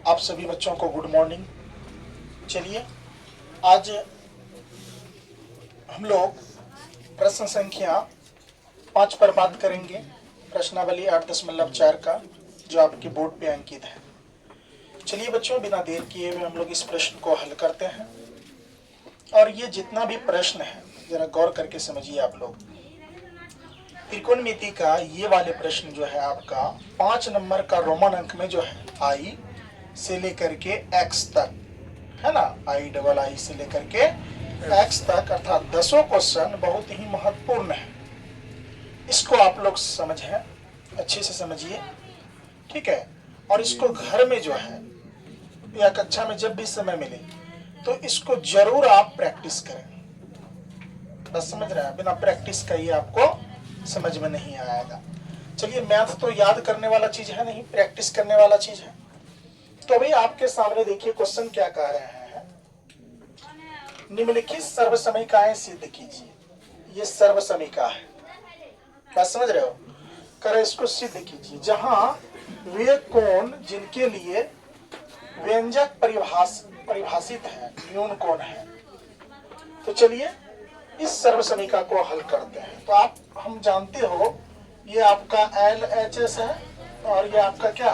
आप सभी बच्चों को गुड मॉर्निंग। चलिए आज हम लोग प्रश्न संख्या 5 पर बात करेंगे। प्रश्नावली 8.4 का जो आपके बोर्ड पे अंकित है। चलिए बच्चों, बिना देर किए हुए हम लोग इस प्रश्न को हल करते हैं। और ये जितना भी प्रश्न है जरा गौर करके समझिए आप लोग। त्रिकोणमिति का ये वाले प्रश्न जो है आपका 5 नंबर का रोमन अंक में जो है आई से लेकर के एक्स तक है ना, आई से लेकर के एक्स तक अर्थात 10 क्वेश्चन बहुत ही महत्वपूर्ण है। इसको आप लोग समझें, अच्छे से समझिए, ठीक है। और इसको घर में जो है या कक्षा में जब भी समय मिले तो इसको जरूर आप प्रैक्टिस करें। बस समझ रहे हैं, बिना प्रैक्टिस का ये आपको समझ में नहीं आएगा। चलिए, मैथ तो याद करने वाला चीज है नहीं, प्रैक्टिस करने वाला चीज है। तो अभी आपके सामने देखिए क्वेश्चन क्या कह रहे हैं। निम्नलिखित सर्वसमीकाएं सिद्ध कीजिए। ये सर्वसमीका है, क्या समझ रहे हो? कर इसको सिद्ध कीजिए जहां वे कोण जिनके लिए व्यंजक परिभाषित है न्यून कोण है। तो चलिए इस सर्वसमीका को हल करते हैं। तो हम जानते हो ये आपका LHS है और ये आपका क्या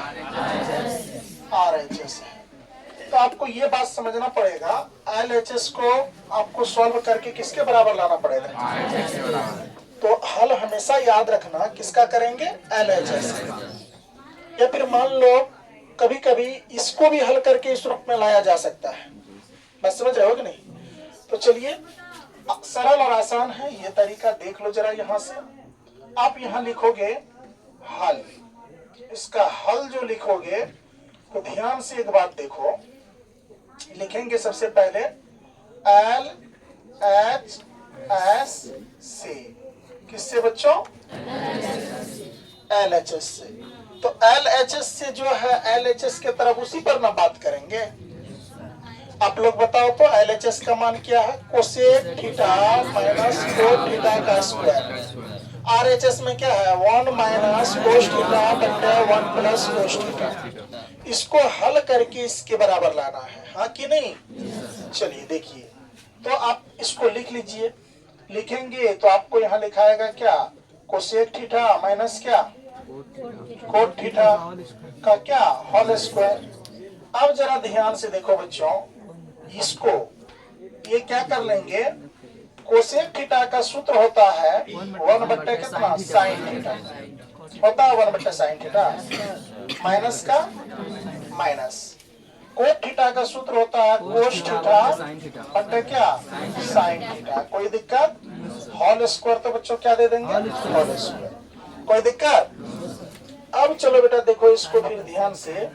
RHS है। तो आपको ये बात समझना पड़ेगा, LHS को आपको सॉल्व करके किसके बराबर लाना पड़ेगा। तो हल हमेशा याद रखना किसका करेंगे, LHS। या फिर मान लो कभी कभी इसको भी हल करके इस रूप में लाया जा सकता है। बस समझ रहे हो कि नहीं? तो चलिए, सरल और आसान है ये तरीका, देख लो जरा। यहां से आप यहां लिखोगे हल। इसका हल जो लिखोगे तो ध्यान से एक बात देखो, लिखेंगे सबसे पहले LHS से। किससे बच्चों? LHS से। तो LHS से जो है LHS के तरफ उसी पर ना बात करेंगे। आप लोग बताओ तो LHS का मान क्या है? Cosec theta minus cot theta का स्क्वायर। RHS में क्या है? 1 माइनस कोस थीटा बटे 1 प्लस कोस थीटा। इसको हल करके इसके बराबर लाना है, हाँ कि नहीं? चलिए देखिए, तो आप इसको लिख लीजिए। लिखेंगे तो आपको यहाँ लिखाएगा क्या? कोसेक थीटा माइनस क्या? कोट थीटा का क्या? Whole square. अब जरा ध्यान से देखो बच्चों, इसको ये क्या कर लेंगे, कोसेक थीटा का सूत्र होता है 1 बट्टे कितना? साइन थीटा होता है 1 बट्टे साइन थीटा माइनस का माइनस। कोट थीटा का सूत्र होता है कोस थीटा बट्टे क्या? Sine theta. कोई दिक्कत? होल स्क्वायर तो बच्चों क्या दे देंगे? Whole square. कोई दिक्कत? अब चलो बेटा देखो इसको फिर ध्यान से,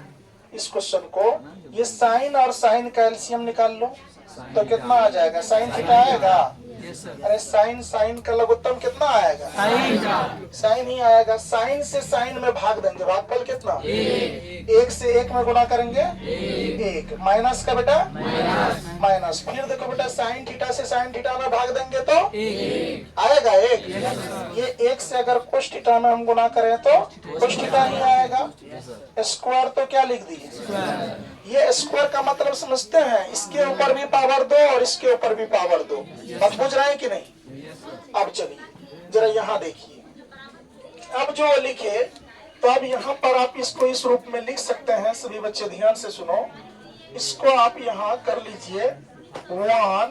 इस क्वेश्चन को, ये साइन और साइन का एलसीएम निकाल लो तो कितना आ जाएगा? साइन थीटा आएगा। अरे साइन साइन का लघुत्तम कितना आएगा? साइन ही आएगा। साइन से साइन में भाग देंगे, भागफल कितना? 1 से 1 में गुणा करेंगे 1। माइनस का बेटा माइनस। फिर देखो बेटा, साइन थीटा से साइन थीटा में भाग देंगे तो आएगा 1। ये 1 से अगर कोस थीटा में हम गुणा करें तो कोस थीटा ही आएगा। स्क्वायर तो क्या लिख दिए? ये स्क्वायर का मतलब समझते हैं, इसके ऊपर भी पावर 2 और इसके ऊपर भी पावर 2। बात बुझ रहे हैं कि नहीं? अब चलिए जरा यहाँ देखिए, अब जो लिखे तो अब यहाँ पर आप इसको इस रूप में लिख सकते हैं। सभी बच्चे ध्यान से सुनो, इसको आप यहाँ कर लीजिए 1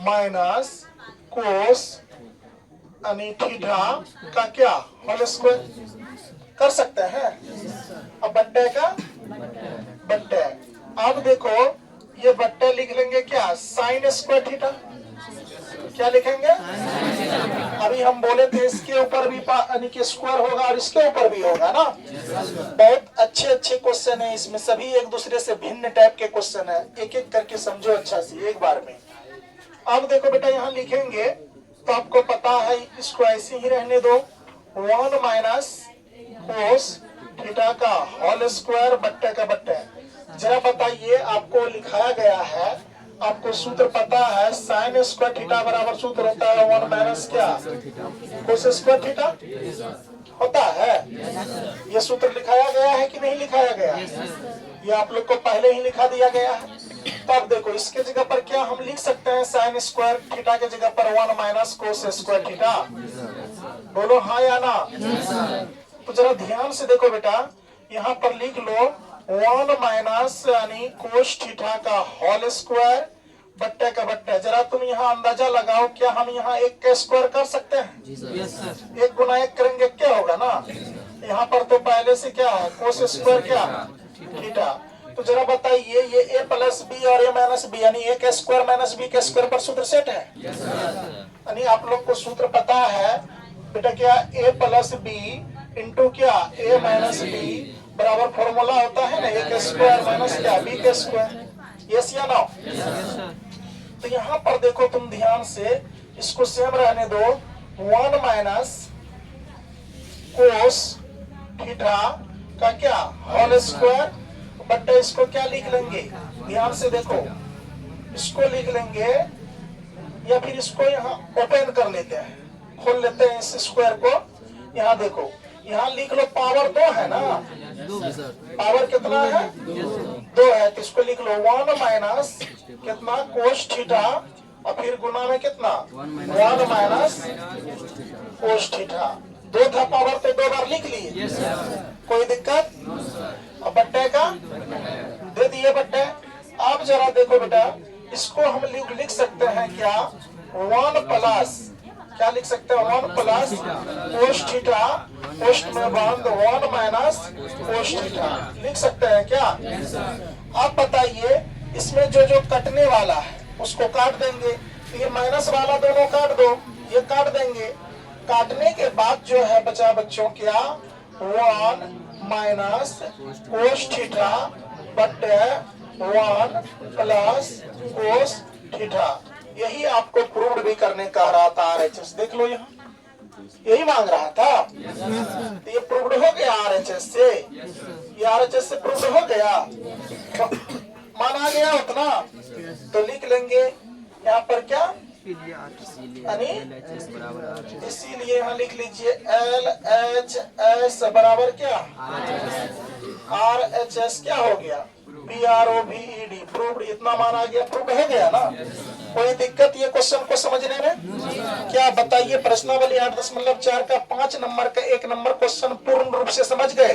माइनस कोस थीटा का क्या? होल स्क्वायर कर सकते हैं। अब बट्टे का बट्टे। अब देखो ये बट्टे लिख लेंगे क्या? Sine square theta. क्या लिखेंगे? अभी हम बोले थे इसके ऊपर भी यानी कि स्क्वायर होगा और इसके ऊपर भी होगा ना। बहुत अच्छे अच्छे क्वेश्चन है इसमें, सभी एक दूसरे से भिन्न टाइप के क्वेश्चन है। एक एक करके समझो अच्छा से एक बार में। अब देखो बेटा यहाँ लिखेंगे तो आपको पता है, इसको ऐसे ही रहने दो। 1 माइनस कोस थीटा का होल स्क्वायर बट्टे का बट्टे। जरा बताइए, आपको लिखाया गया है, आपको सूत्र पता है, साइन स्क्वायर थीटा बराबर सूत्र होता है 1 माइनस क्या? कोस स्क्वायर थीटा होता है। ये सूत्र लिखाया गया है कि नहीं लिखाया गया? ये आप लोग को पहले ही लिखा दिया गया है। तो अब देखो इसके जगह पर क्या हम लिख सकते हैं, साइन स्क्वायर थीटा के जगह पर 1 माइनस कोस स्क्वायर थीटा। बोलो हाँ या ना। तो जरा ध्यान से देखो बेटा, यहाँ पर लिख लो 1 माइनस यानी कोस थीटा का होल स्क्वायर बट्टे का बट्टा। जरा तुम यहाँ अंदाजा लगाओ, क्या हम यहाँ 1 का स्क्वायर कर सकते हैं? 1 गुना 1 करेंगे क्या होगा ना। यहाँ पर तो पहले से क्या है, कोस स्क्वायर क्या थीटा। तो जरा बताइए ये a प्लस बी और a माइनस बी यानी a का स्क्वायर माइनस b का स्क्वायर पर सूत्र सेट है। यानी आप लोग को सूत्र पता है बेटा, क्या a प्लस बी इंटू क्या a माइनस बी बराबर फॉर्मूला होता है ना, a का स्क्वायर माइनस क्या b का स्क्वायर। यस या नो। तो यहाँ पर देखो तुम ध्यान से, इसको सेम रहने दो, 1 माइनस कोस थीटा का क्या होल स्क्वायर बट्टा, इसको क्या लिख लेंगे, ध्यान से देखो, इसको लिख लेंगे या फिर इसको यहाँ ओपन कर लेते हैं, खोल लेते हैं इस स्क्वायर को। यहाँ देखो, यहाँ लिख लो पावर 2 है ना, पावर कितना है 2 है। तो इसको लिख लो 1 माइनस कितना कोस थीटा और फिर गुना में कितना 1 माइनस कोस थीटा। 2 था पावर तो 2 बार लिख लिए, कोई दिक्कत। और बट्टे का दे दिए बट्टे। अब जरा देखो बेटा, इसको हम लिख सकते हैं क्या 1 प्लस, क्या लिख सकते हैं 1 प्लस कोस थीटा, कोष्ट में बंद 1 माइनस कोस थीटा लिख सकते हैं क्या। अब बताइए इसमें जो जो कटने वाला है उसको काट देंगे। तो ये माइनस वाला दोनों काट दो, ये काट देंगे। काटने के बाद जो है बचा बच्चों क्या 1 माइनस कोस थीटा बट्टे 1 प्लस कोस थीटा। यही आपको प्रूव भी करने कह रहा था आरएचएस। देख लो यहाँ यही मांग रहा था। तो ये प्रूव्ड हो गया आरएचएस से, ये आरएचएस से प्रूव्ड हो गया, तो माना गया उतना। तो लिख लेंगे यहाँ पर क्या, यानी इसीलिए यहाँ लिख लीजिए LHS बराबर क्या RHS क्या हो गया PROVED प्रूव्ड। इतना माना गया, प्रूव्ड हो गया ना। कोई दिक्कत ये क्वेश्चन को समझने में? क्या बताइए, प्रश्नावली 8.4 का 5 नंबर का 1 नंबर क्वेश्चन पूर्ण रूप से समझ गए?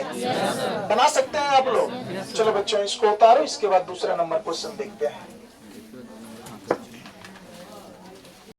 बना सकते हैं आप लोग। चलो बच्चों इसको उतारो, इसके बाद दूसरा नंबर क्वेश्चन देखते हैं।